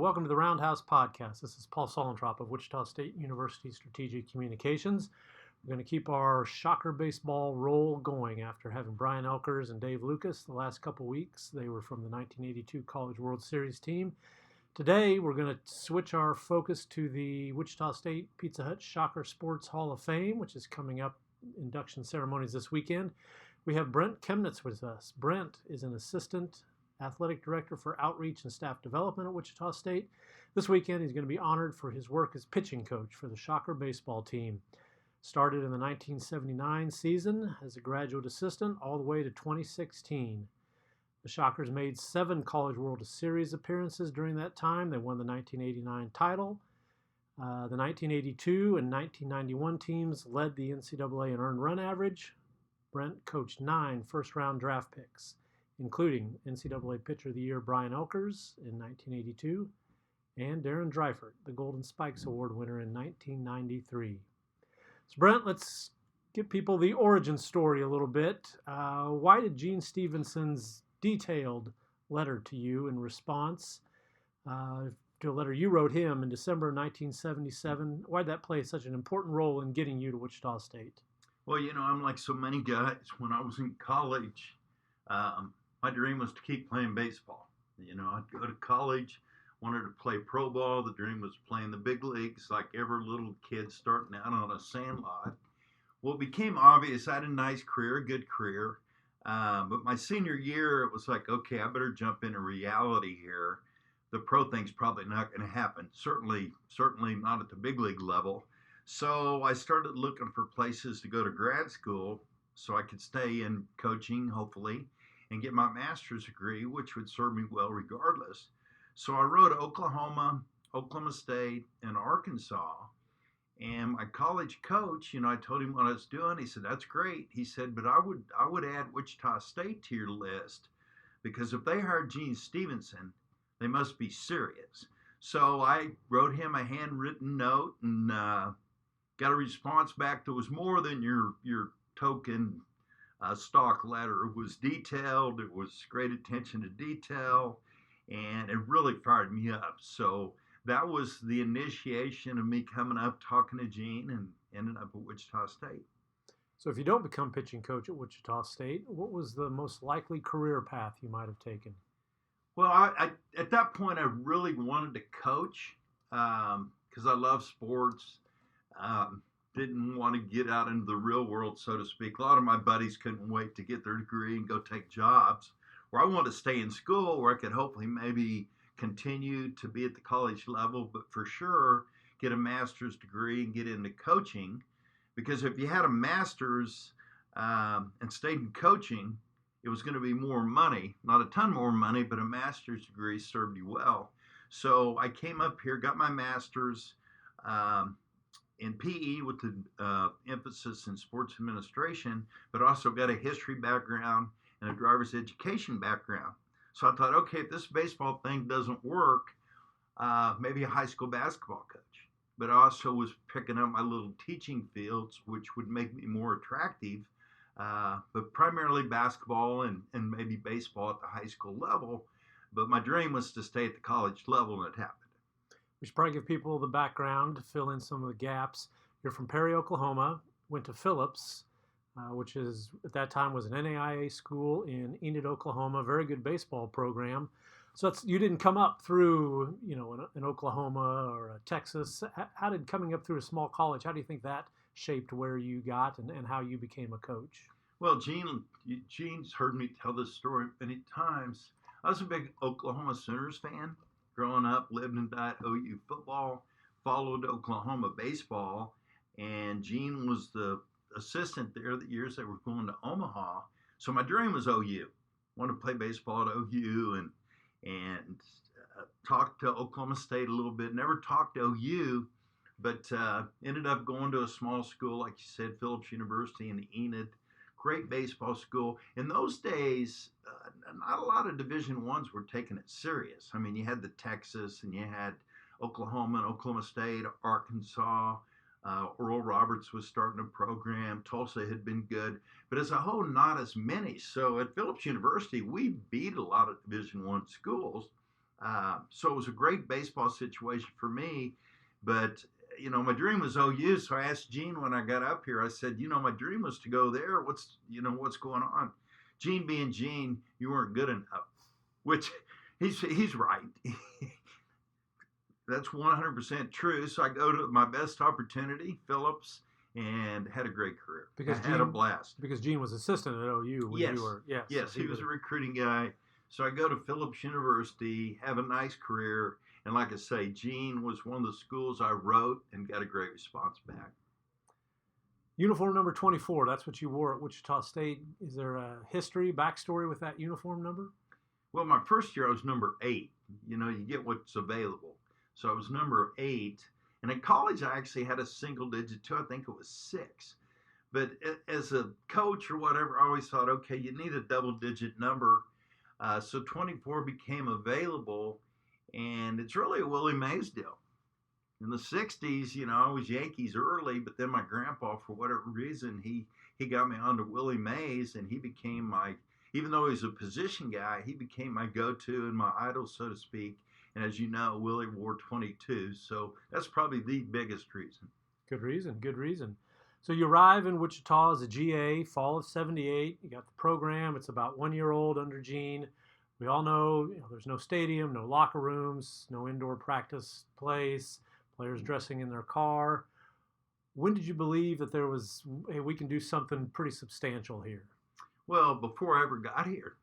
Welcome to the Roundhouse podcast. This is Paul Solentrop of Wichita State University Strategic Communications. We're going to keep our Shocker baseball roll going after having Brian Elkers and Dave Lucas the last couple weeks. They were from the 1982 College World Series team. Today, we're going to switch our focus to the Wichita State Pizza Hut Shocker Sports Hall of Fame, which is coming up. Induction ceremonies this weekend. We have Brent Kemnitz with us. Brent is an assistant athletic director for outreach and staff development at Wichita State. This weekend, he's going to be honored for his work as pitching coach for the Shocker baseball team. Started in the 1979 season as a graduate assistant all the way to 2016. The Shockers made 7 College World Series appearances during that time. They won the 1989 title. The 1982 and 1991 teams led the NCAA in earned run average. Brent coached 9 first-round draft picks, including NCAA Pitcher of the Year Brian Elkers in 1982 and Darren Dreifert, the Golden Spikes Award winner in 1993. So Brent, let's give people the origin story a little bit. Why did Gene Stephenson's detailed letter to you in response to a letter you wrote him in December 1977, why did that play such an important role in getting you to Wichita State? Well, I'm like so many guys. When I was in college, my dream was to keep playing baseball. I'd go to college, wanted to play pro ball. The dream was playing the big leagues like every little kid starting out on a sandlot. Well, it became obvious I had a nice career, a good career. But my senior year, it was like, okay, I better jump into reality here. The pro thing's probably not going to happen. Certainly not at the big league level. So I started looking for places to go to grad school so I could stay in coaching, hopefully, and get my master's degree, which would serve me well regardless. So I wrote Oklahoma, Oklahoma State, and Arkansas. And my college coach, I told him what I was doing. He said, that's great. He said, but I would add Wichita State to your list because if they hired Gene Stephenson, they must be serious. So I wrote him a handwritten note and got a response back that was more than your token stock letter. It was detailed. It was great attention to detail, and it really fired me up. So that was the initiation of me coming up, talking to Gene, and ended up at Wichita State. So if you don't become pitching coach at Wichita State, what was the most likely career path you might have taken? Well, I at that point, I really wanted to coach because I love sports. Didn't want to get out into the real world, so to speak. A lot of my buddies couldn't wait to get their degree and go take jobs. Where I wanted to stay in school where I could hopefully maybe continue to be at the college level, but for sure get a master's degree and get into coaching. Because if you had a master's and stayed in coaching, it was going to be more money, not a ton more money, but a master's degree served you well. So I came up here, got my master's in PE with the emphasis in sports administration, but also got a history background and a driver's education background. So I thought, okay, if this baseball thing doesn't work, maybe a high school basketball coach. But I also was picking up my little teaching fields, which would make me more attractive. But primarily basketball and maybe baseball at the high school level. But my dream was to stay at the college level, and it happened. We should probably give people the background to fill in some of the gaps. You're from Perry, Oklahoma, went to Phillips, which is at that time was an NAIA school in Enid, Oklahoma, very good baseball program. So you didn't come up through, an Oklahoma or a Texas. How did coming up through a small college, how do you think that shaped where you got and how you became a coach? Well, Gene's heard me tell this story many times. I was a big Oklahoma Sooners fan. Growing up, lived and died OU football, followed Oklahoma baseball, and Gene was the assistant there the years they were going to Omaha. So my dream was OU. Wanted to play baseball at OU and talked to Oklahoma State a little bit. Never talked to OU, but ended up going to a small school, like you said, Phillips University in Enid. Great baseball school. In those days, not a lot of Division I's were taking it serious. I mean, you had the Texas and you had Oklahoma and Oklahoma State, Arkansas. Oral Roberts was starting a program. Tulsa had been good. But as a whole, not as many. So at Phillips University, we beat a lot of Division I schools. So it was a great baseball situation for me. But, my dream was OU. So I asked Gene when I got up here, I said, my dream was to go there. What's going on? Gene being Gene, you weren't good enough, which he's right. That's 100% true. So I go to my best opportunity, Phillips, and had a great career. Because I had a blast. Because Gene was assistant at OU when yes. you were. Yes. Yes, he was a recruiting guy. So I go to Phillips University, have a nice career, and like I say, Gene was one of the schools I wrote and got a great response back. Uniform number 24, that's what you wore at Wichita State. Is there a history, backstory with that uniform number? Well, my first year I was number 8. You get what's available. So I was number 8. And in college I actually had a single digit too. I think it was 6. But as a coach or whatever, I always thought, okay, you need a double digit number. So 24 became available. And it's really a Willie Mays deal. In the 60s, I was Yankees early, but then my grandpa, for whatever reason, he got me onto Willie Mays, and he became even though he was a position guy, he became my go-to and my idol, so to speak. And as you know, Willie wore 22, so that's probably the biggest reason. Good reason. So you arrive in Wichita as a GA, fall of 78. You got the program. It's about 1 year old under Gene. We all know, there's no stadium, no locker rooms, no indoor practice place, players dressing in their car. When did you believe that we can do something pretty substantial here? Well, before I ever got here.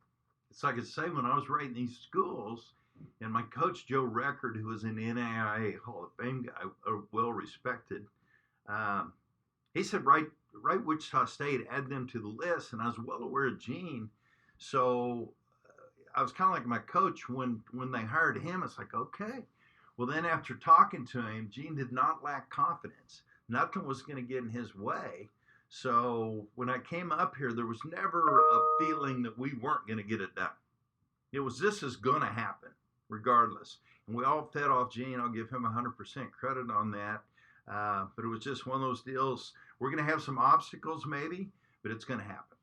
It's like I say, when I was rating these schools, and my coach, Joe Record, who was an NAIA Hall of Fame guy, well respected, he said, write Wichita State, add them to the list. And I was well aware of Gene. So I was kind of like my coach when they hired him. It's like, okay. Well, then after talking to him, Gene did not lack confidence. Nothing was going to get in his way. So when I came up here, there was never a feeling that we weren't going to get it done. It was, this is going to happen regardless. And we all fed off Gene. I'll give him 100% credit on that. But it was just one of those deals. We're going to have some obstacles maybe, but it's going to happen.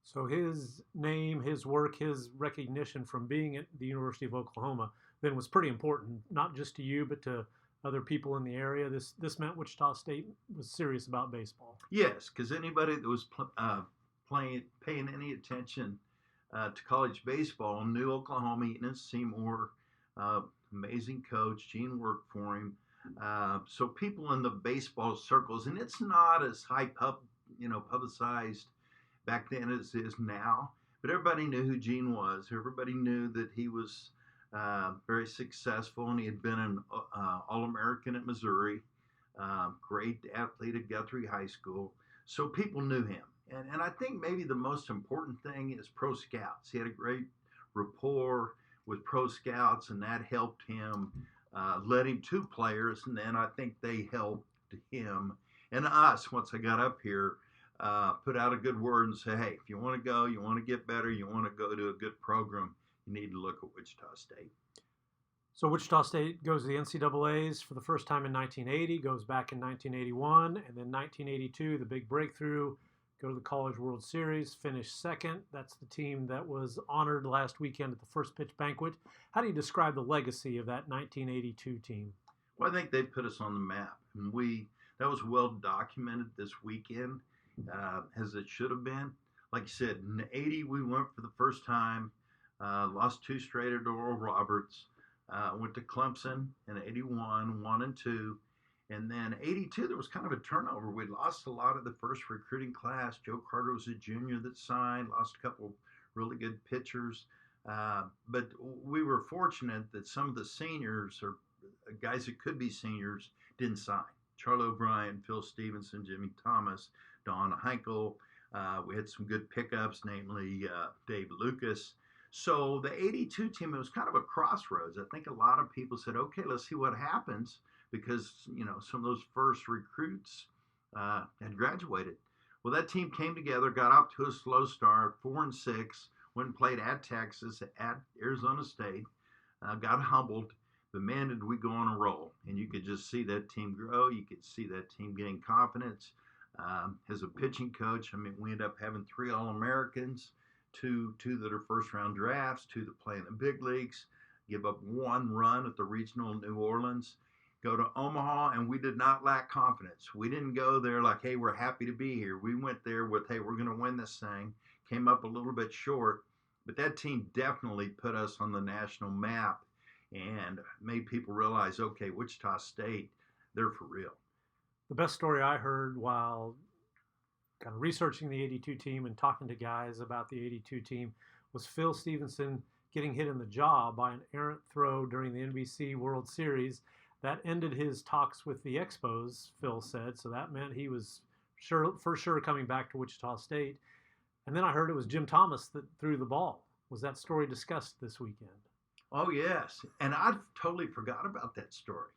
So his name, his work, his recognition from being at the University of Oklahoma then was pretty important, not just to you, but to other people in the area. This meant Wichita State was serious about baseball. Yes, because anybody that was paying any attention to college baseball knew Oklahoma. Eaton Seymour, amazing coach. Gene worked for him. So people in the baseball circles, and it's not as publicized back then as it is now, but everybody knew who Gene was. Everybody knew that he was very successful, and he had been an All-American at Missouri, great athlete at Guthrie High School. So people knew him. And I think maybe the most important thing is pro scouts. He had a great rapport with pro scouts, and that helped him, led him to players, and then I think they helped him and us once I got up here, put out a good word and say, hey, if you want to go, you want to get better, you want to go to a good program, you need to look at Wichita State. So Wichita State goes to the NCAAs for the first time in 1980, goes back in 1981, and then 1982, the big breakthrough, go to the College World Series, finish second. That's the team that was honored last weekend at the First Pitch Banquet. How do you describe the legacy of that 1982 team? Well, I think they put us on the map, and that was well documented this weekend, as it should have been. Like you said, in 80, we went for the first time, lost 2 straight at Oral Roberts, went to Clemson in 81, 1 and 2. And then 82, there was kind of a turnover. We lost a lot of the first recruiting class. Joe Carter was a junior that signed, lost a couple really good pitchers. But we were fortunate that some of the seniors, or guys that could be seniors, didn't sign. Charlie O'Brien, Phil Stevenson, Jimmy Thomas, Don Heinkel. We had some good pickups, namely Dave Lucas. So the 82 team, it was kind of a crossroads. I think a lot of people said, okay, let's see what happens, because, some of those first recruits had graduated. Well, that team came together, got off to a slow start, 4-6, went and played at Texas, at Arizona State, got humbled, but man, did we go on a roll. And you could just see that team grow. You could see that team gain confidence. As a pitching coach, we ended up having 3 All-Americans, two that are first-round drafts, 2 that play in the big leagues. give up 1 run at the regional in New Orleans, go to Omaha, and we did not lack confidence. We didn't go there like, hey, we're happy to be here. We went there with, hey, we're going to win this thing. Came up a little bit short, but that team definitely put us on the national map and made people realize, okay, Wichita State, they're for real. The best story I heard while kind of researching the 82 team and talking to guys about the 82 team was Phil Stephenson getting hit in the jaw by an errant throw during the NBC World Series. That ended his talks with the Expos, Phil said, so that meant he was for sure coming back to Wichita State. And then I heard it was Jim Thomas that threw the ball. Was that story discussed this weekend? Oh, yes. And I totally forgot about that story.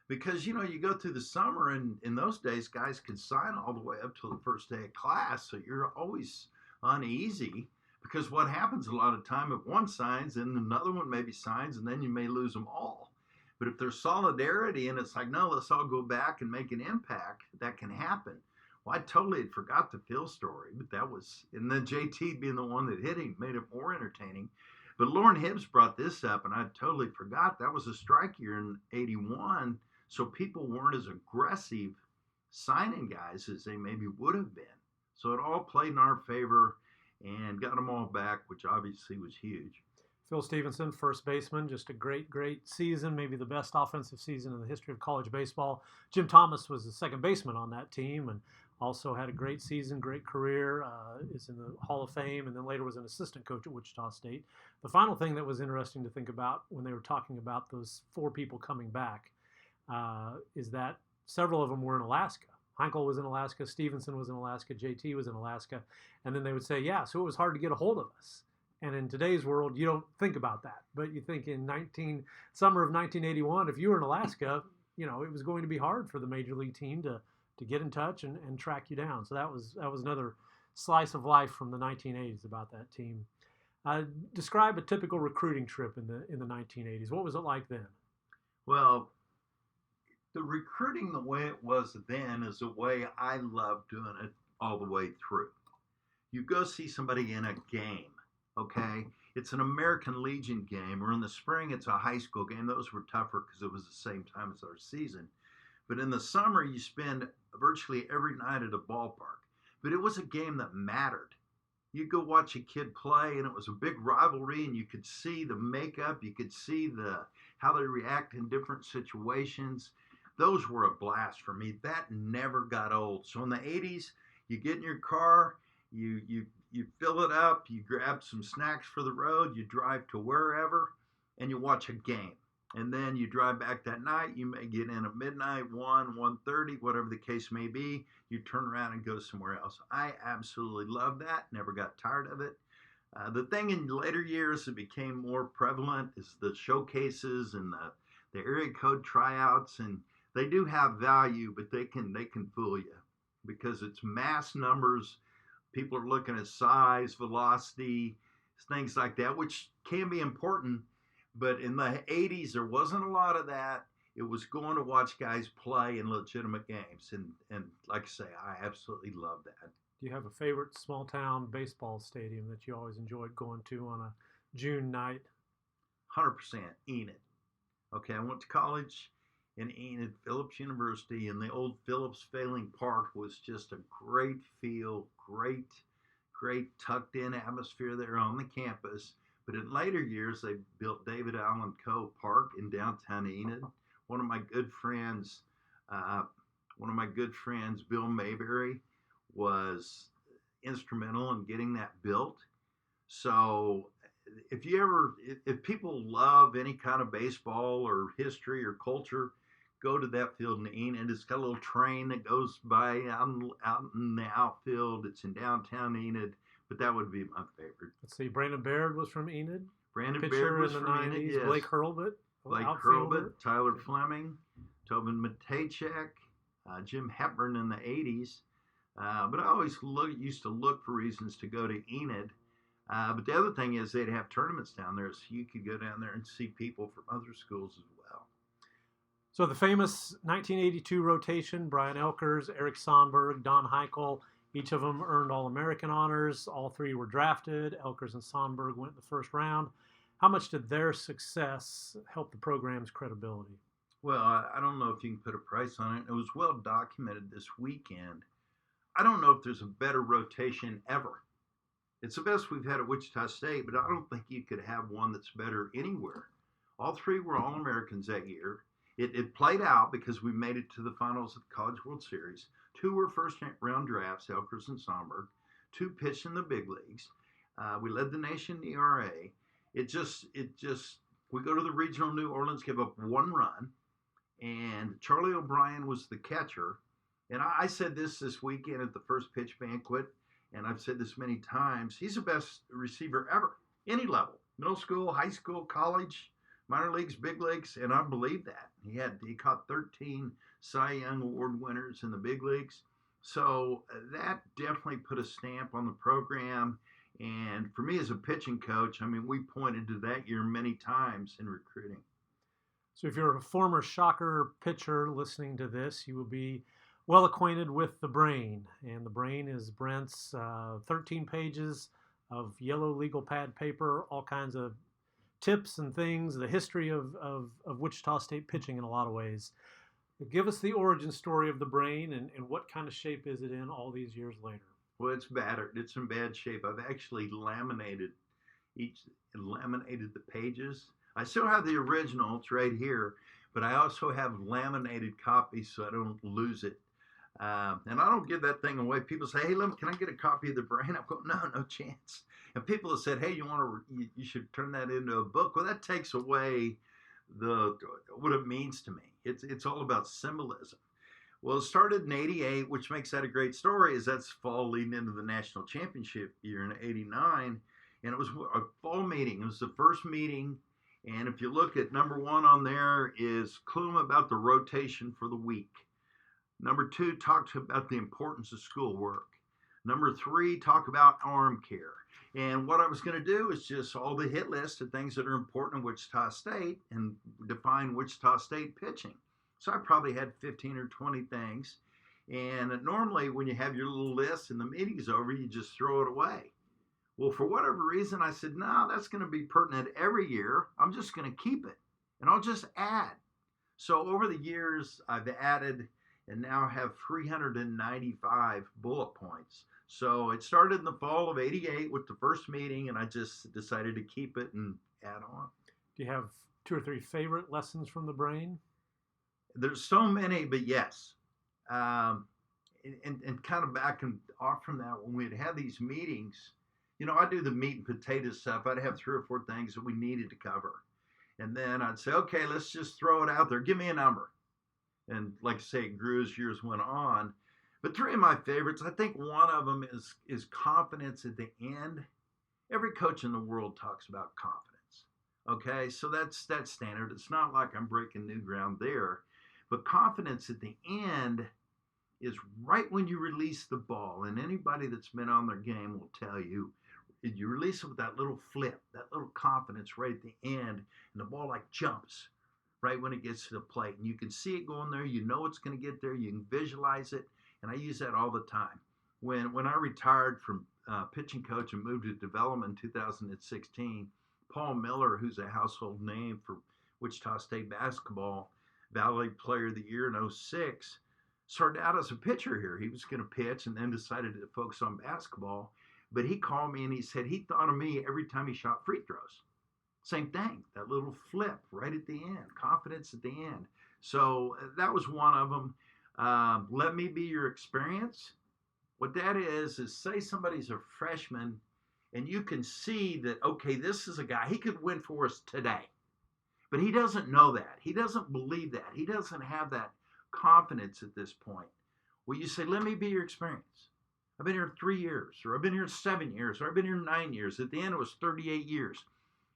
Because, you go through the summer, and in those days, guys could sign all the way up till the first day of class. So you're always uneasy because what happens a lot of time, if one signs and another one maybe signs, and then you may lose them all. But if there's solidarity and it's like, no, let's all go back and make an impact, that can happen. Well, I totally had forgot the Phil story, but that was, and then JT being the one that hit him made it more entertaining. But Lauren Hibbs brought this up, and I totally forgot. That was a strike year in 81. So people weren't as aggressive signing guys as they maybe would have been. So it all played in our favor and got them all back, which obviously was huge. Phil Stephenson, first baseman, just a great, great season, maybe the best offensive season in the history of college baseball. Jim Thomas was the second baseman on that team and also had a great season, great career, is in the Hall of Fame, and then later was an assistant coach at Wichita State. The final thing that was interesting to think about when they were talking about those 4 people coming back is that several of them were in Alaska. Heinkel was in Alaska, Stevenson was in Alaska, JT was in Alaska, and then they would say, yeah, so it was hard to get a hold of us. And in today's world, you don't think about that. But you think in summer of 1981, if you were in Alaska, it was going to be hard for the major league team to get in touch and track you down. So that was another slice of life from the 1980s about that team. Describe a typical recruiting trip in the 1980s. What was it like then? Well, the recruiting the way it was then is the way I love doing it all the way through. You go see somebody in a game, okay? It's an American Legion game, or in the spring it's a high school game. Those were tougher because it was the same time as our season. But in the summer, you spend virtually every night at a ballpark. But it was a game that mattered. You go watch a kid play, and it was a big rivalry, and you could see the makeup. You could see how they react in different situations. Those were a blast for me. That never got old. So in the 80s, you get in your car, you fill it up, you grab some snacks for the road, you drive to wherever, and you watch a game. And then you drive back that night. You may get in at midnight, 1:30, whatever the case may be. You turn around and go somewhere else. I absolutely love that. Never got tired of it. The thing in later years that became more prevalent is the showcases and the area code tryouts. And they do have value, but they can fool you because it's mass numbers. People are looking at size, velocity, things like that, which can be important. But in the 80s, there wasn't a lot of that. It was going to watch guys play in legitimate games. And like I say, I absolutely love that. Do you have a favorite small-town baseball stadium that you always enjoyed going to on a June night? 100% Enid. Okay, I went to college in Enid, Phillips University, and the old Phillips Failing Park was just a great feel, great tucked-in atmosphere there on the campus. But in later years, they built David Allen Coe Park in downtown Enid. One of my good friends, Bill Mayberry, was instrumental in getting that built. So if people love any kind of baseball or history or culture, go to that field in Enid. It's got a little train that goes by out in the outfield. It's in downtown Enid. But that would be my favorite. Let's see. Brandon Baird was from Enid. Brandon Baird was in the from 90s. Enid, yes. Blake Hurlbut. Tyler Fleming, Tobin Matejcek, Jim Hepburn in the 80s. But I always used to look for reasons to go to Enid. But the other thing is they'd have tournaments down there, so you could go down there and see people from other schools as well. So the famous 1982 rotation, Brian Elkers, Eric Sonberg, Don Heinkel, each of them earned All-American honors. All 3 were drafted. Elkers and Sonberg went in the first round. How much did their success help the program's credibility? Well, I don't know if you can put a price on it. It was well documented this weekend. I don't know if there's a better rotation ever. It's the best we've had at Wichita State, but I don't think you could have one that's better anywhere. All three were All-Americans that year. It played out because we made it to the finals of the College World Series. Two were first-round drafts, Elkers and Somberg. Two pitched in the big leagues. We led the nation in ERA. We go to the regional New Orleans, give up one run, and Charlie O'Brien was the catcher. And I said this weekend at the first pitch banquet, and I've said this many times, he's the best receiver ever, any level, middle school, high school, college, minor leagues, big leagues, and I believe that. He caught 13 Cy Young Award winners in the big leagues. So that definitely put a stamp on the program. And for me as a pitching coach, I mean, we pointed to that year many times in recruiting. So if you're a former Shocker pitcher listening to this, you will be well acquainted with the brain. And the brain is Brent's 13 pages of yellow legal pad paper, all kinds of tips and things, the history of Wichita State pitching in a lot of ways. Give us the origin story of the brain and what kind of shape is it in all these years later? Well, it's battered. It's in bad shape. I've actually laminated the pages. I still have the original. It's right here. But I also have laminated copies so I don't lose it. And I don't give that thing away. People say, hey, can I get a copy of the brain? I go, no chance. And people have said, hey, you should turn that into a book. Well, that takes away what it means to me. It's all about symbolism. Well, it started in '88, which makes that a great story, is that's fall leading into the national championship year in '89. And it was a fall meeting. It was the first meeting. And if you look at number 1 on there is clue them about the rotation for the week. Number 2, talk about the importance of schoolwork. Number 3, talk about arm care. And what I was going to do is just all the hit list of things that are important in Wichita State and define Wichita State pitching. So I probably had 15 or 20 things. And normally when you have your little list and the meeting's over, you just throw it away. Well, for whatever reason, I said, no, that's going to be pertinent every year. I'm just going to keep it. And I'll just add. So over the years, I've added and now have 395 bullet points. So it started in the fall of '88 with the first meeting, and I just decided to keep it and add on. Do you have 2 or 3 favorite lessons from the brain? There's so many, but yes. And kind of back and off from that, when we'd have these meetings, I do the meat and potato stuff. I'd have 3 or 4 things that we needed to cover. And then I'd say, okay, let's just throw it out there. Give me a number. And like I say, it grew as years went on. But 3 of my favorites, I think one of them is confidence at the end. Every coach in the world talks about confidence. Okay, so that's standard. It's not like I'm breaking new ground there. But confidence at the end is right when you release the ball. And anybody that's been on their game will tell you, you release it with that little flip, that little confidence right at the end, and the ball like jumps right when it gets to the plate. And you can see it going there. You know it's going to get there. You can visualize it. And I use that all the time. When I retired from pitching coach and moved to development in 2016, Paul Miller, who's a household name for Wichita State basketball, Valley Player of the Year in '06, started out as a pitcher here. He was going to pitch and then decided to focus on basketball. But he called me and he said he thought of me every time he shot free throws. Same thing, that little flip right at the end, confidence at the end. So that was one of them. Let me be your experience. What that is say somebody's a freshman and you can see that, okay, this is a guy, he could win for us today. But he doesn't know that. He doesn't believe that. He doesn't have that confidence at this point. Well, you say, let me be your experience. I've been here 3 years, or I've been here 7 years, or I've been here 9 years. At the end, it was 38 years.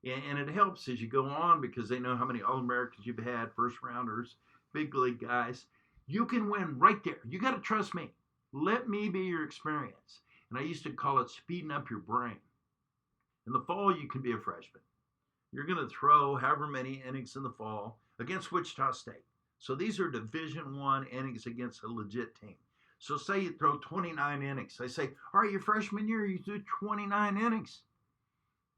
And it helps as you go on because they know how many All-Americans you've had, first rounders, big league guys. You can win right there. You got to trust me. Let me be your experience. And I used to call it speeding up your brain. In the fall, you can be a freshman. You're going to throw however many innings in the fall against Wichita State. So these are Division I innings against a legit team. So say you throw 29 innings. I say, all right, your freshman year, you threw 29 innings.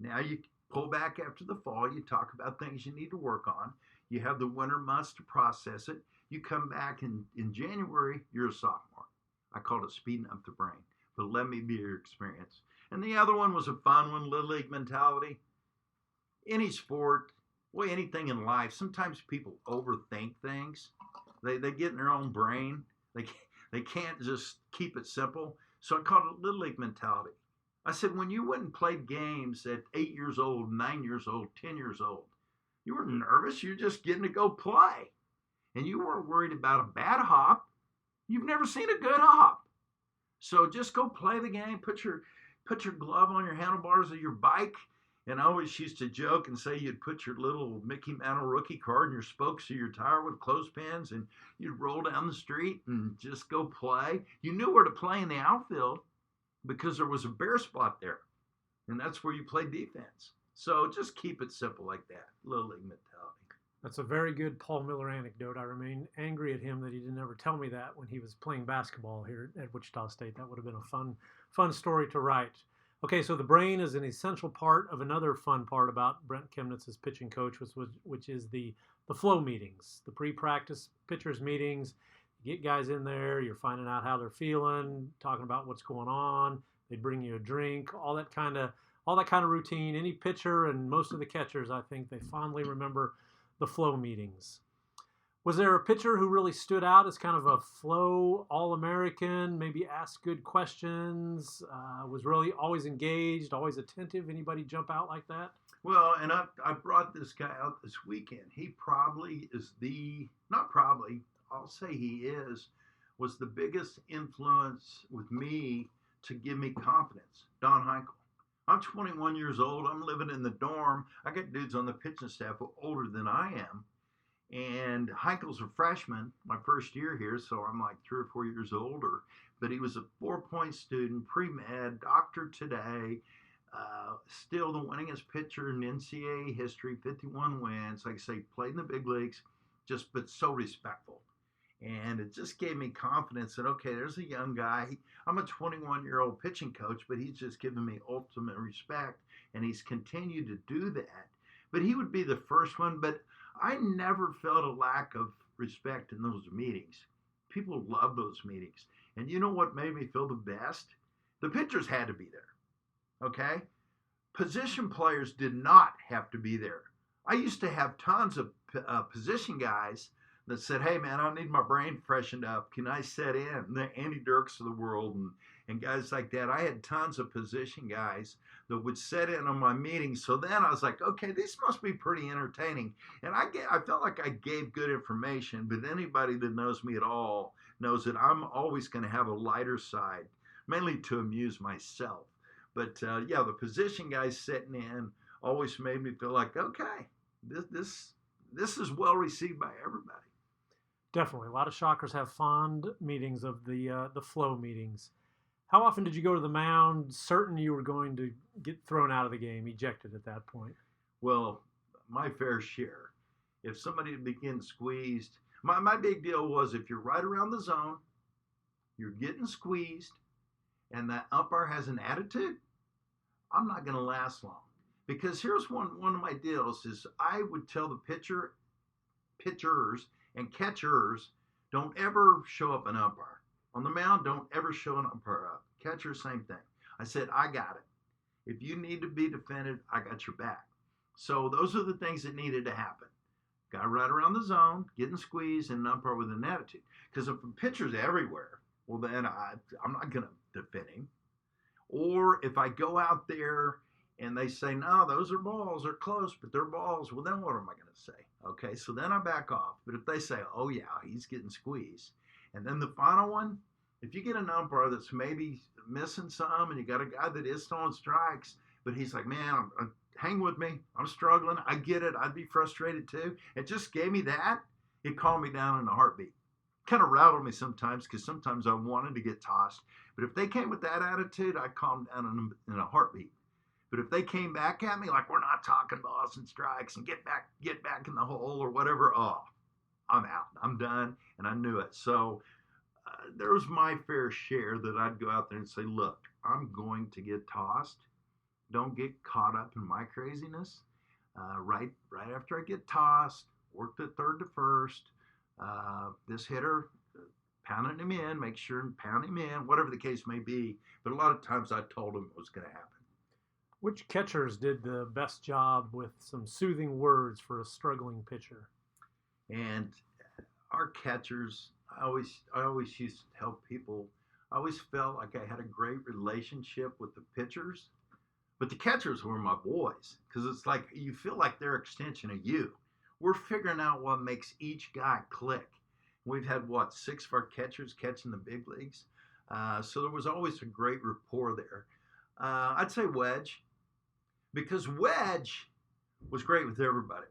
Now you pull back after the fall. You talk about things you need to work on. You have the winter months to process it. You come back in January, you're a sophomore. I called it speeding up the brain, but let me be your experience. And the other one was a fun one, Little League mentality. Any sport, well, anything in life, sometimes people overthink things. They get in their own brain. They can't just keep it simple. So I called it Little League mentality. I said, when you went and played games at 8 years old, 9 years old, 10 years old, you were nervous. You're just getting to go play. And you weren't worried about a bad hop. You've never seen a good hop. So just go play the game. Put your glove on your handlebars of your bike. And I always used to joke and say you'd put your little Mickey Mantle rookie card in your spokes of your tire with clothespins, and you'd roll down the street and just go play. You knew where to play in the outfield because there was a bare spot there. And that's where you play defense. So just keep it simple like that. Little League mentality. That's a very good Paul Miller anecdote. I remain angry at him that he didn't ever tell me that when he was playing basketball here at Wichita State. That would have been a fun story to write. Okay, so the brain is an essential part of another fun part about Brent Kemnitz as pitching coach, which is the flow meetings, the pre-practice pitchers meetings. You get guys in there, you're finding out how they're feeling, talking about what's going on. They bring you a drink, all that kind of routine. Any pitcher and most of the catchers, I think, they fondly remember the flow meetings. Was there a pitcher who really stood out as kind of a flow All-American, maybe asked good questions, was really always engaged, always attentive? Anybody jump out like that? Well, and I brought this guy out this weekend. He probably is I'll say he was the biggest influence with me to give me confidence. Don Heinkle. I'm 21 years old. I'm living in the dorm. I got dudes on the pitching staff who are older than I am. And Heinkle's a freshman, my first year here, so I'm like 3 or 4 years older. But he was a 4-point student, pre-med, doctor today, still the winningest pitcher in NCAA history, 51 wins. Like I say, played in the big leagues, but so respectful. And it just gave me confidence that, okay, there's a young guy. I'm a 21-year-old pitching coach, but he's just given me ultimate respect, and he's continued to do that. But he would be the first one, but I never felt a lack of respect in those meetings. People love those meetings. And you know what made me feel the best? The pitchers had to be there, okay? Position players did not have to be there. I used to have tons of position guys that said, hey, man, I need my brain freshened up. Can I set in? The Andy Dirks of the world and guys like that. I had tons of position guys that would set in on my meetings. So then I was like, okay, this must be pretty entertaining. And I felt like I gave good information, but anybody that knows me at all knows that I'm always going to have a lighter side, mainly to amuse myself. But yeah, the position guys sitting in always made me feel like, okay, this is well received by everybody. Definitely. A lot of Shockers have fond meetings of the flow meetings. How often did you go to the mound certain you were going to get thrown out of the game, ejected at that point? Well, my fair share. If somebody begins squeezed, my big deal was if you're right around the zone, you're getting squeezed, and that umpire has an attitude, I'm not going to last long. Because here's one of my deals is I would tell the pitchers and catchers, don't ever show up an umpire. On the mound, don't ever show an umpire up. Catcher, same thing. I said, I got it. If you need to be defended, I got your back. So those are the things that needed to happen. Guy right around the zone, getting squeezed, and an umpire with an attitude. Because if a pitcher's everywhere, well, then I'm not going to defend him. Or if I go out there and they say, no, those are balls, they're close, but they're balls, well, then what am I going to say? Okay, so then I back off. But if they say, oh, yeah, he's getting squeezed. And then the final one, if you get an umpire that's maybe missing some and you got a guy that is throwing strikes, but he's like, man, hang with me. I'm struggling. I get it. I'd be frustrated too. It just gave me that. It calmed me down in a heartbeat. Kind of rattled me sometimes because sometimes I wanted to get tossed. But if they came with that attitude, I'd calm down in a heartbeat. But if they came back at me like, we're not talking balls and strikes and get back in the hole or whatever, oh, I'm out. I'm done. And I knew it. So there was my fair share that I'd go out there and say, look, I'm going to get tossed. don't get caught up in my craziness. Right after I get tossed, work the third to first. This hitter pounding him in, make sure and pound him in, whatever the case may be. But a lot of times I told him it was going to happen. Which catchers did the best job with some soothing words for a struggling pitcher? And our catchers, I always used to tell people, I always felt like I had a great relationship with the pitchers, but the catchers were my boys because it's like you feel like they're an extension of you. We're figuring out what makes each guy click. We've had what 6 of our catchers catching the big leagues, so there was always a great rapport there. I'd say Wedge because Wedge was great with everybody.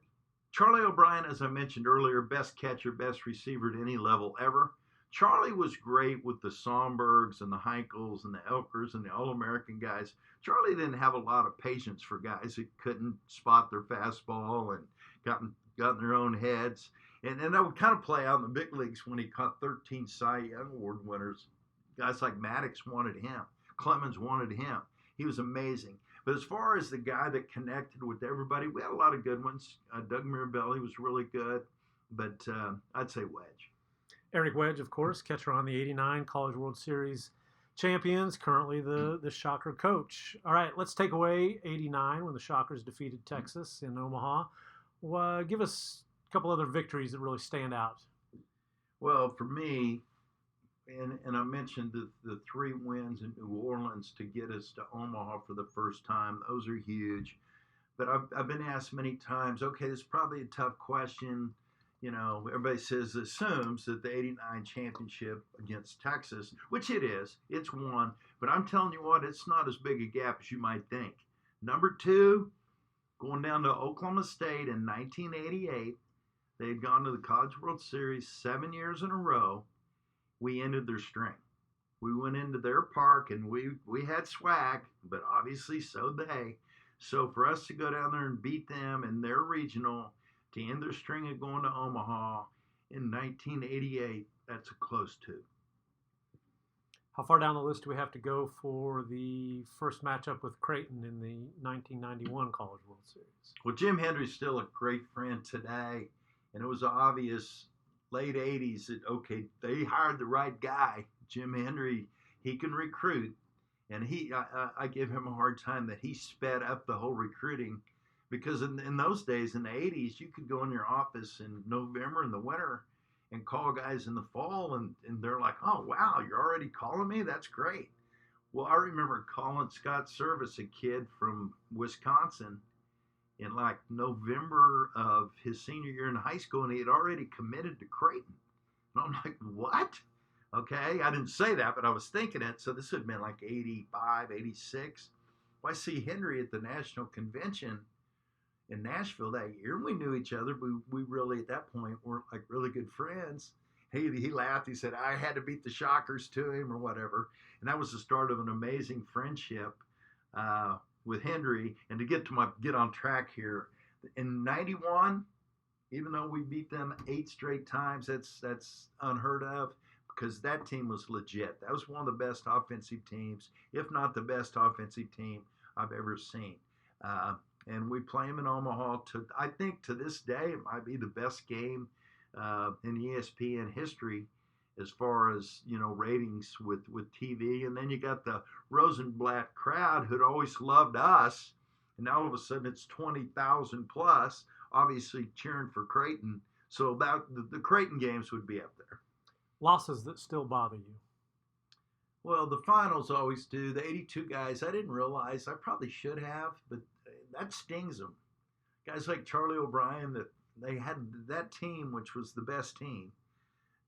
Charlie O'Brien, as I mentioned earlier, best catcher, best receiver at any level ever. Charlie was great with the Sombergs and the Heinkels and the Elkers and the All-American guys. Charlie didn't have a lot of patience for guys that couldn't spot their fastball and got in their own heads. And that would kind of play out in the big leagues when he caught 13 Cy Young Award winners. Guys like Maddox wanted him. Clemens wanted him. He was amazing. But as far as the guy that connected with everybody, we had a lot of good ones. Doug Mirabelli was really good, but I'd say Wedge. Eric Wedge, of course, catcher on the '89 College World Series champions, currently the Shocker coach. All right, let's take away '89 when the Shockers defeated Texas in Omaha. Well, give us a couple other victories that really stand out. Well, for me, and I mentioned the 3 wins in New Orleans to get us to Omaha for the first time. Those are huge. But I've been asked many times, okay, this is probably a tough question. You know, everybody assumes that the '89 championship against Texas, which it is, it's won. But I'm telling you what, it's not as big a gap as you might think. Number 2, going down to Oklahoma State in 1988. They had gone to the College World Series 7 years in a row. We ended their string. We went into their park and we had swag, but obviously so they. So for us to go down there and beat them in their regional to end their string of going to Omaha in 1988, that's a close 2. How far down the list do we have to go for the first matchup with Creighton in the 1991 College World Series? Well, Jim Hendry's still a great friend today, and it was obvious late 80s that, okay, they hired the right guy. Jim Hendry, he can recruit. And I give him a hard time that he sped up the whole recruiting because in those days, in the 80s, you could go in your office in November in the winter and call guys in the fall, and they're like, oh, wow, you're already calling me? That's great. Well, I remember calling Scott Service, a kid from Wisconsin, in like November of his senior year in high school, and he had already committed to Creighton. And I'm like, what? Okay, I didn't say that, but I was thinking it. So this had been like 85, 86. Well, I see Henry at the National Convention in Nashville that year, and we knew each other. We really, at that point, weren't like really good friends. He laughed. He said, I had to beat the Shockers to him or whatever. And that was the start of an amazing friendship with Henry. And to get on track here, in 91, even though we beat them 8 straight times, that's unheard of because that team was legit. That was one of the best offensive teams, if not the best offensive team I've ever seen. And we play them in Omaha. I think to this day, it might be the best game in ESPN history as far as, ratings with TV. And then you got the Rosenblatt crowd who'd always loved us. And now all of a sudden it's 20,000 plus, obviously cheering for Creighton. So about the Creighton games would be up there. Losses that still bother you? Well, the finals always do. The 82 guys, I didn't realize. I probably should have, but that stings them. Guys like Charlie O'Brien, that they had that team, which was the best team,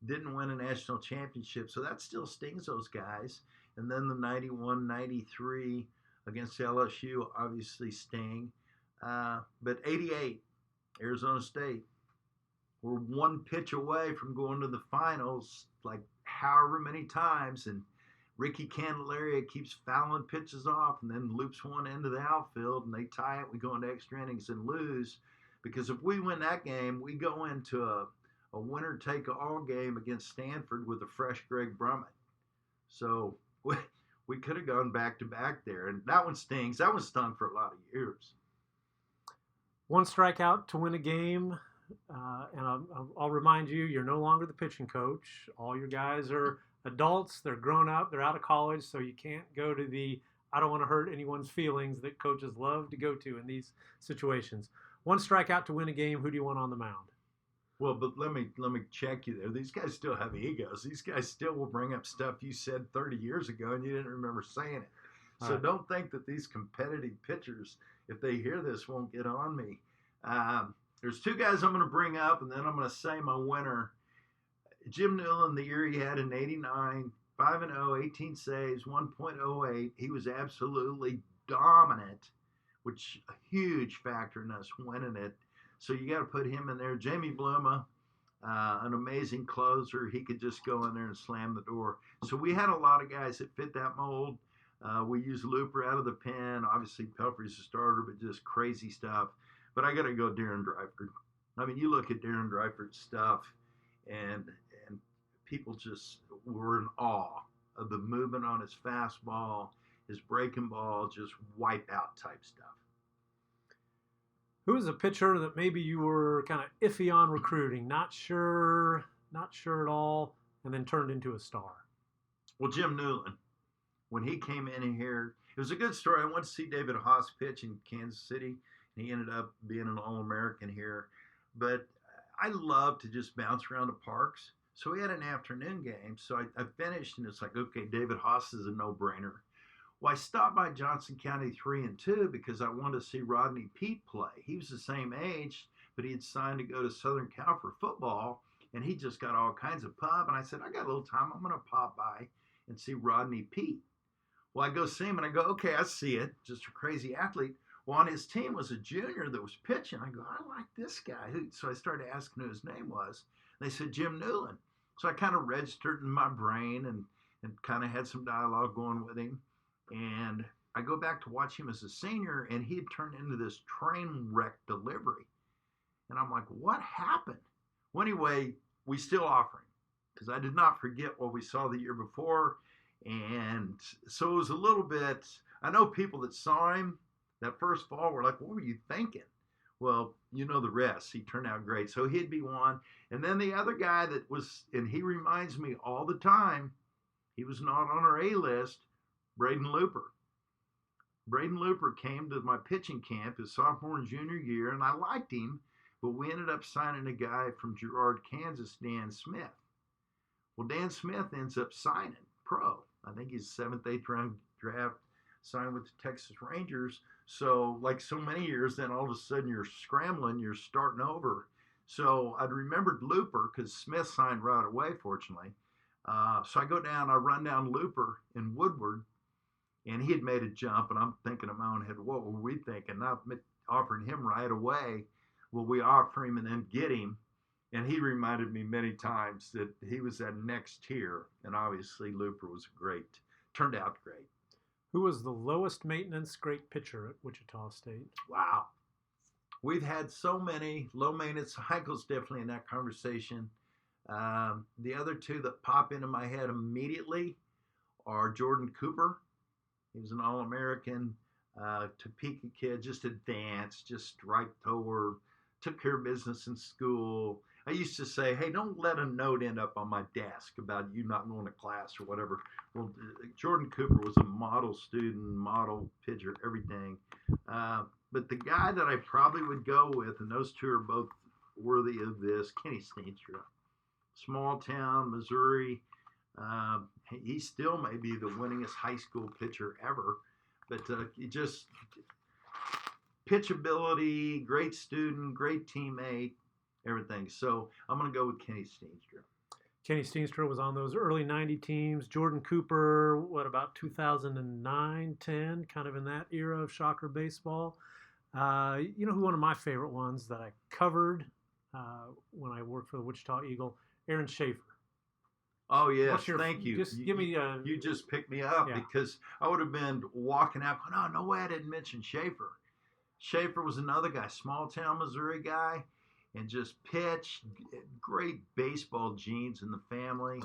didn't win a national championship. So that still stings those guys. And then the 91, 93 against LSU obviously sting. But 88, Arizona State, we're 1 pitch away from going to the finals, like however many times. And Ricky Candelaria keeps fouling pitches off and then loops one into the outfield, and they tie it. We go into extra innings and lose. Because if we win that game, we go into a winner-take-all game against Stanford with a fresh Greg Brummett. So we could have gone back to back there. And that one stings. That one stung for a lot of years. One strikeout to win a game. And I'll remind you, you're no longer the pitching coach. All your guys are adults. They're grown up. They're out of college. So you can't go to the I don't want to hurt anyone's feelings that coaches love to go to in these situations. One strikeout to win a game. Who do you want on the mound? Well, but let me check you there. These guys still have egos. These guys still will bring up stuff you said 30 years ago and you didn't remember saying it. So don't think that these competitive pitchers, if they hear this, won't get on me. There's two guys I'm going to bring up, and then I'm going to say my winner. Jim Nolan, the year he had in 89, 5-0, 18 saves, 1.08. He was absolutely dominant, which a huge factor in us winning it. So you got to put him in there. Jamie Bluma, an amazing closer. He could just go in there and slam the door. So we had a lot of guys that fit that mold. We used Looper out of the pen. Obviously, Pelfrey's a starter, but just crazy stuff. But I got to go Darren Dreifert. I mean, you look at Darren Dreifert's stuff, and people just were in awe of the movement on his fastball, his breaking ball, just wipeout type stuff. Who was a pitcher that maybe you were kind of iffy on recruiting, not sure at all, and then turned into a star? Well, Jim Nolan, when he came in here, it was a good story. I went to see David Haas pitch in Kansas City, and he ended up being an All-American here. But I love to just bounce around the parks. So we had an afternoon game. So I finished, and it's like, okay, David Haas is a no-brainer. Well, I stopped by Johnson County 3 and 2 because I wanted to see Rodney Peete play. He was the same age, but he had signed to go to Southern Cal for football, and he just got all kinds of pub. And I said, I got a little time. I'm going to pop by and see Rodney Peete. Well, I go see him, and I go, okay, I see it. Just a crazy athlete. Well, on his team was a junior that was pitching. I go, I like this guy. So I started asking who his name was. And they said, Jim Nolan. So I kind of registered in my brain and kind of had some dialogue going with him. And I go back to watch him as a senior, and he had turned into this train wreck delivery. And I'm like, what happened? Well, anyway, we still offer him because I did not forget what we saw the year before. And so it was a little bit, I know people that saw him that first fall were like, what were you thinking? Well, you know the rest. He turned out great. So he'd be one. And then the other guy that was, and he reminds me all the time, he was not on our A list, Braden Looper. Braden Looper came to my pitching camp his sophomore and junior year, and I liked him, but we ended up signing a guy from Girard, Kansas, Dan Smith. Well, Dan Smith ends up signing pro. I think he's 7th, 8th round draft, signed with the Texas Rangers. So like so many years, then all of a sudden you're scrambling, you're starting over. So I'd remembered Looper because Smith signed right away, fortunately. So I go down, I run down Looper in Woodward, and he had made a jump, and I'm thinking in my own head, what were we thinking? Not offering him right away. Will we offer him and then get him? And he reminded me many times that he was that next tier, and obviously Looper was turned out great. Who was the lowest maintenance great pitcher at Wichita State? Wow. We've had so many low maintenance. Heichel's definitely in that conversation. The other two that pop into my head immediately are Jordan Cooper. He was an All-American, Topeka kid, just advanced, just strike toward, took care of business in school. I used to say, hey, don't let a note end up on my desk about you not going to class or whatever. Well, Jordan Cooper was a model student, model pitcher, everything. But the guy that I probably would go with, and those two are both worthy of this, Kennie Steenstra. Small town, Missouri. He still may be the winningest high school pitcher ever. But just pitchability, great student, great teammate, everything. So I'm going to go with Kennie Steenstra. Kennie Steenstra was on those early 90 teams. Jordan Cooper, about 2009, 10, kind of in that era of Shocker baseball. You know who one of my favorite ones that I covered when I worked for the Wichita Eagle? Aaron Shafer. Oh, yes. Thank you. Just give me you just picked me up because I would have been walking out going, oh, no way I didn't mention Shaeffer. Shaeffer was another guy, small town Missouri guy, and just pitched. Great baseball genes in the family.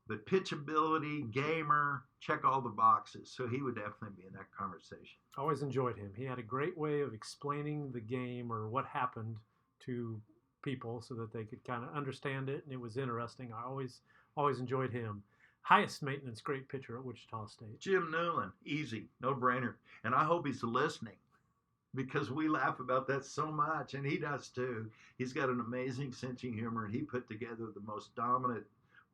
but pitchability, gamer, check all the boxes. So he would definitely be in that conversation. Always enjoyed him. He had a great way of explaining the game or what happened to people so that they could kind of understand it, and it was interesting. I always enjoyed him. Highest maintenance great pitcher at Wichita State. Jim Nolan, easy, no brainer. And I hope he's listening because we laugh about that so much, and he does too. He's got an amazing sense of humor, and he put together the most dominant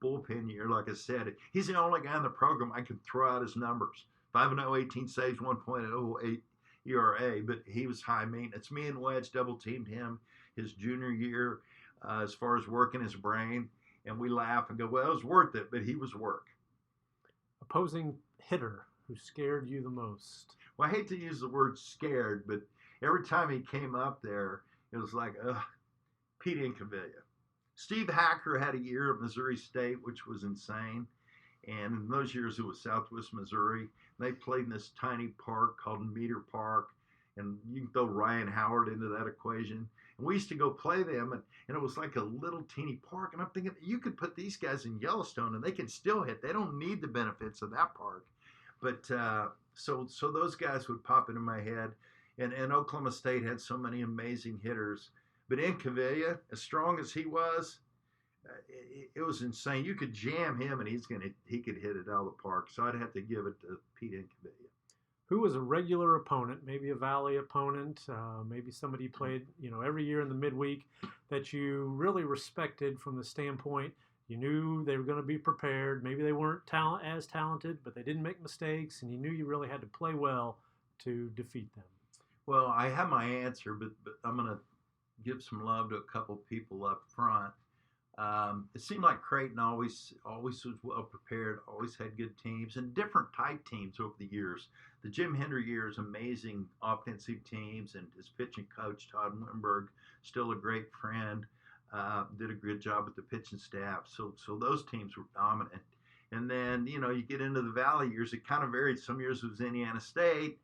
bullpen year. Like I said, he's the only guy in the program I can throw out his numbers. 5-0, 18 saves, 1.08 ERA, but he was high maintenance. Me and Wedge double teamed him his junior year as far as working his brain. And we laugh and go, well, it was worth it, but he was work. Opposing hitter who scared you the most? Well, I hate to use the word scared, but every time he came up there, it was like, Pete Incaviglia. Steve Hacker had a year at Missouri State, which was insane. And in those years, it was Southwest Missouri. They played in this tiny park called Meter Park. And you can throw Ryan Howard into that equation. And we used to go play them, and it was like a little teeny park. And I'm thinking, you could put these guys in Yellowstone, and they can still hit. They don't need the benefits of that park. But so those guys would pop into my head. And Oklahoma State had so many amazing hitters. But Incaviglia, as strong as he was, it was insane. You could jam him, and he could hit it out of the park. So I'd have to give it to Pete Incaviglia. Who was a regular opponent, maybe a Valley opponent, maybe somebody played, every year in the midweek that you really respected from the standpoint you knew they were going to be prepared. Maybe they weren't as talented, but they didn't make mistakes, and you knew you really had to play well to defeat them. Well, I have my answer, but I'm going to give some love to a couple people up front. It seemed like Creighton always was well prepared, always had good teams and different type teams over the years. The Jim Hendry years, amazing offensive teams, and his pitching coach, Todd Wimberg, still a great friend, did a good job with the pitching staff. So those teams were dominant. And then, you get into the Valley years, it kind of varied. Some years it was Indiana State,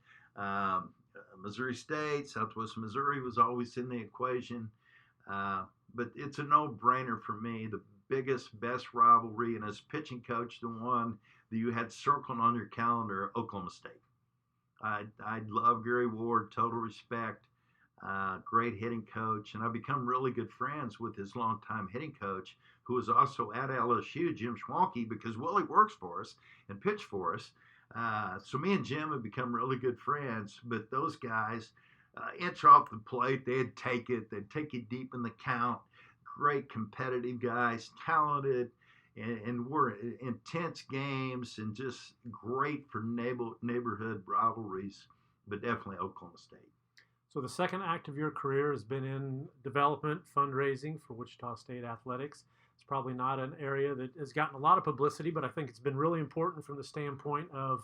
Missouri State, Southwest Missouri was always in the equation. But it's a no-brainer for me. The biggest, best rivalry, and as pitching coach, the one that you had circled on your calendar, Oklahoma State. I love Gary Ward, total respect, great hitting coach, and I've become really good friends with his longtime hitting coach, who was also at LSU, Jim Schwanke, because Willie works for us and pitched for us. So me and Jim have become really good friends, but those guys, inch off the plate, they'd take it you deep in the count. Great competitive guys, talented, and were intense games, and just great for neighborhood rivalries, but definitely Oklahoma State. So the second act of your career has been in development, fundraising for Wichita State athletics. It's probably not an area that has gotten a lot of publicity, but I think it's been really important from the standpoint of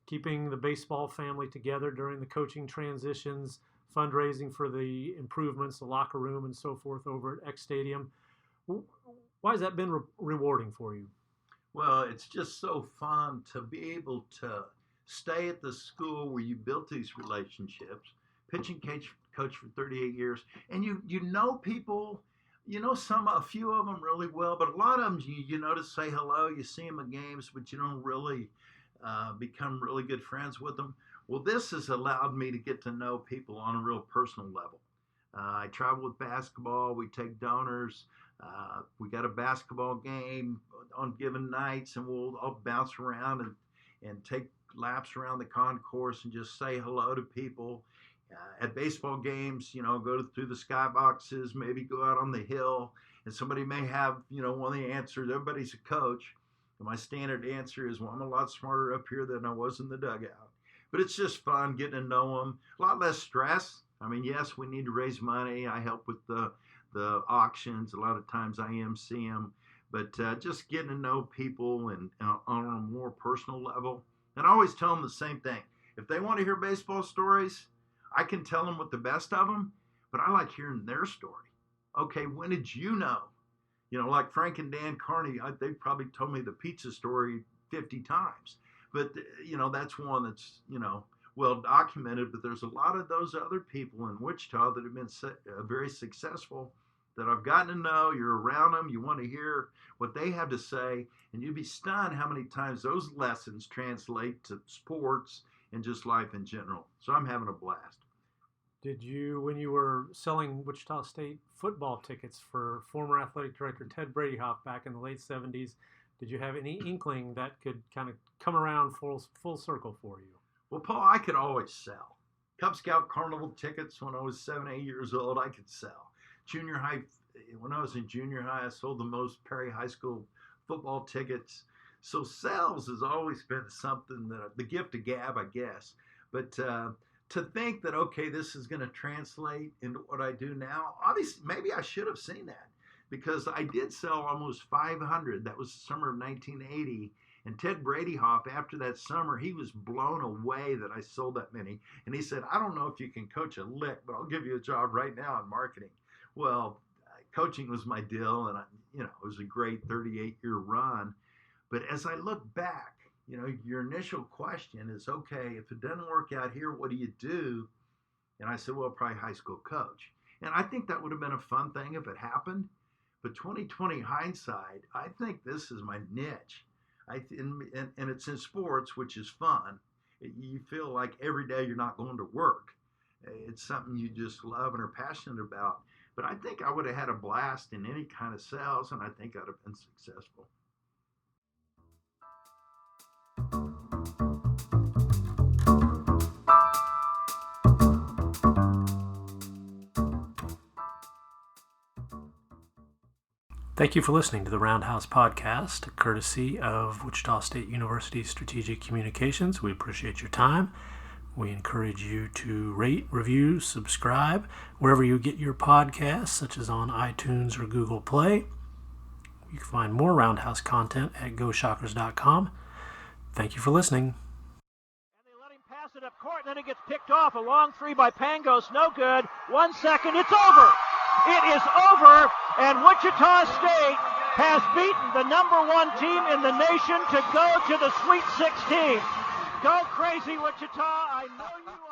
keeping the baseball family together during the coaching transitions, fundraising for the improvements, the locker room, and so forth over at X Stadium. Why has that been rewarding for you? Well, it's just so fun to be able to stay at the school where you built these relationships, pitching coach for 38 years, and you know people, a few of them really well, but a lot of them you know to say hello, you see them at games, but you don't really become really good friends with them. Well, this has allowed me to get to know people on a real personal level. I travel with basketball. We take donors. We got a basketball game on given nights, and we'll all bounce around and take laps around the concourse and just say hello to people. At baseball games, go through the skyboxes, maybe go out on the hill, and somebody may have, one of the answers. Everybody's a coach. And my standard answer is, well, I'm a lot smarter up here than I was in the dugout. But it's just fun getting to know them. A lot less stress. I mean, yes, we need to raise money. I help with the auctions. A lot of times I MC them. But just getting to know people and on a more personal level. And I always tell them the same thing. If they want to hear baseball stories, I can tell them with the best of them. But I like hearing their story. Okay, when did you know? Like Frank and Dan Carney, they probably told me the pizza story 50 times. But, that's one that's, well documented. But there's a lot of those other people in Wichita that have been very successful that I've gotten to know. You're around them. You want to hear what they have to say. And you'd be stunned how many times those lessons translate to sports and just life in general. So I'm having a blast. Did you, when you were selling Wichita State football tickets for former athletic director Ted Bredehoft back in the late 70s, did you have any inkling that could kind of come around full circle for you? Well, Paul, I could always sell. Cub Scout Carnival tickets when I was 7, 8 years old, I could sell. Junior high, when I was in junior high, I sold the most Perry High School football tickets. So sales has always been something that, the gift of gab, I guess. But to think that, okay, this is going to translate into what I do now, obviously, maybe I should have seen that, because I did sell almost 500. That was the summer of 1980. And Ted Bredehoft, after that summer, he was blown away that I sold that many. And he said, I don't know if you can coach a lick, but I'll give you a job right now in marketing. Well, coaching was my deal, and it was a great 38-year run. But as I look back, your initial question is, okay, if it doesn't work out here, what do you do? And I said, well, probably high school coach. And I think that would have been a fun thing if it happened. But 2020 hindsight, I think this is my niche. And it's in sports, which is fun. You feel like every day you're not going to work. It's something you just love and are passionate about. But I think I would have had a blast in any kind of sales, and I think I'd have been successful. Thank you for listening to the Roundhouse podcast, courtesy of Wichita State University Strategic Communications. We appreciate your time. We encourage you to rate, review, subscribe wherever you get your podcasts, such as on iTunes or Google Play. You can find more Roundhouse content at GoShockers.com. Thank you for listening. And they let him pass it up court, and then it gets picked off. A long three by Pangos, no good. 1 second, it's over. It is over, and Wichita State has beaten the #1 team in the nation to go to the Sweet 16. Go crazy, Wichita. I know you are.